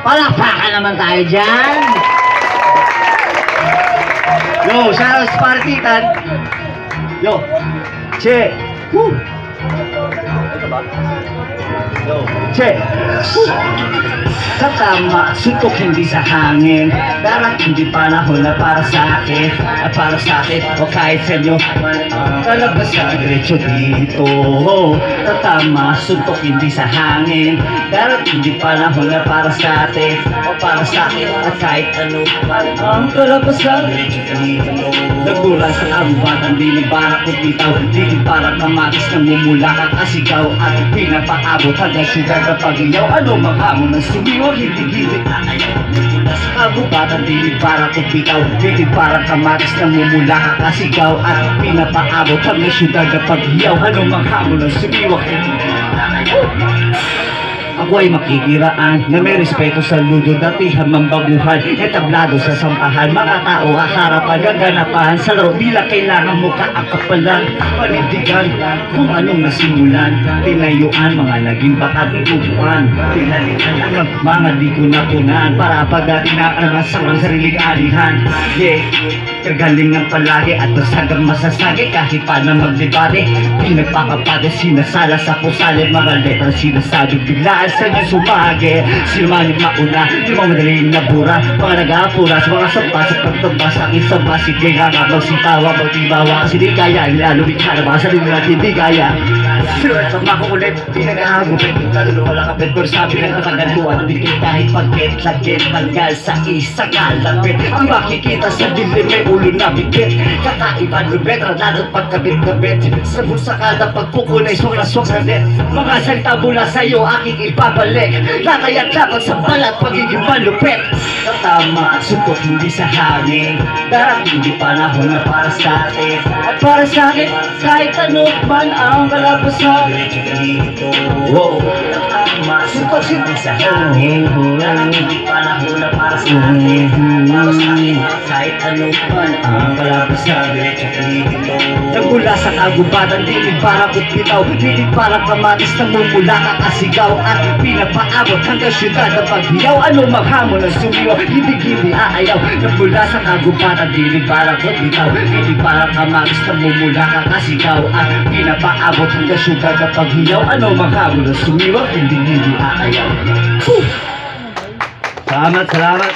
Palakpakan naman tayo dyan. Yo, shoutout sa Spartitan. Yo, che. Woo. Yo, che. Woo. Sa tama, suntok hindi sa hangin. Darating di panahon na para sa akin. At para sa akin, o kahit sa inyo. Kalabas ka diretso dito. Sa tama, suntok hindi sa hangin. Darating di panahon na para sa atin. O para sa akin, at kahit ano. Ang kalabas ka diretso dito. Nagmula sa kabubatan, dinibarak ko bitaw. Di para kamatis na mumula ka kasigaw. At pinapaabot hanggang syudad na pag-iyaw. Ano maghamon ng sumiyo, hindi-gilid ayaw. Nagmula sa kabubatan, dinibarak ko bitaw. Di para kamatis na mumula ka kasigaw. At pinapaabot hanggang syudad na pag-iyaw. Ano maghamon ng sumiyo, hindi-gilid ayaw. Ako ay makikiraan na may respeto sa ludo, datihan mambabuhan, etablado sa sampahan, mga tao haharapan, gaganapahan sa laro, bila kailangan mo kaakapalan, panindigan, kung anong nasimulan, tinayuan, mga naging bakatitupuan, pinalitan lang mga di ko napunan, para pag-atinaan sa mga sariling alihan, yeah, kagalingan palagi at masagang masasagi, kahit pa na magdebate, pinagpapapade, sinasala sa pusali, mga letra sinasabi biglaan sa inyo sumagi, sinumanig mauna, di mga madaling nabura, mga nag-aapura sa mga sampa sa pagtamba sa aking samba, sige nga nga magsitawa, magtibawa, kasi di kaya, nilalumikha na mga sarili natin, hindi kaya. Sinulat sa makukulit, di nag-ahagupit, kaluluwa lang kapit, pero sabi ng kataganduan, dikit kahit pagkit, lagkit, tanggal sa isa kalapit, ang makikita sa dilim may ulo na bigit, kakaiban lubet, radadot pagkabit-kabit, sa bulsa kada pagkukunay, sukraswak na net, mga salita mula sa'yo, aking ibabalik, lakayat lapat sa balat, pagiging malupit. Tatama, suntok hindi sa hangin, darating di panahon na para sa atin, at para sa akin, kahit ano man ang kalabasan. Wow, tatama, suntok hindi sa hangin, darating di panahon na para sa atin, para sa akin, kahit ano man ang kalabasan. Nagmula sa kagubatan, dinig para bitaw, dinig para kamatis na mumula ka kasigaw, at pinapaabot hanggang syudad na paghiyaw. Ano maghamon ng sumiyo, hindi aayaw. Nagmula sa kagubatan, dinig para bitaw, dinig para kamatis na mumula ka kasigaw, at pinapaabot hanggang syudad na paghiyaw. Ano maghamon ng sumiyo, hindi aayaw. Salamat, salamat.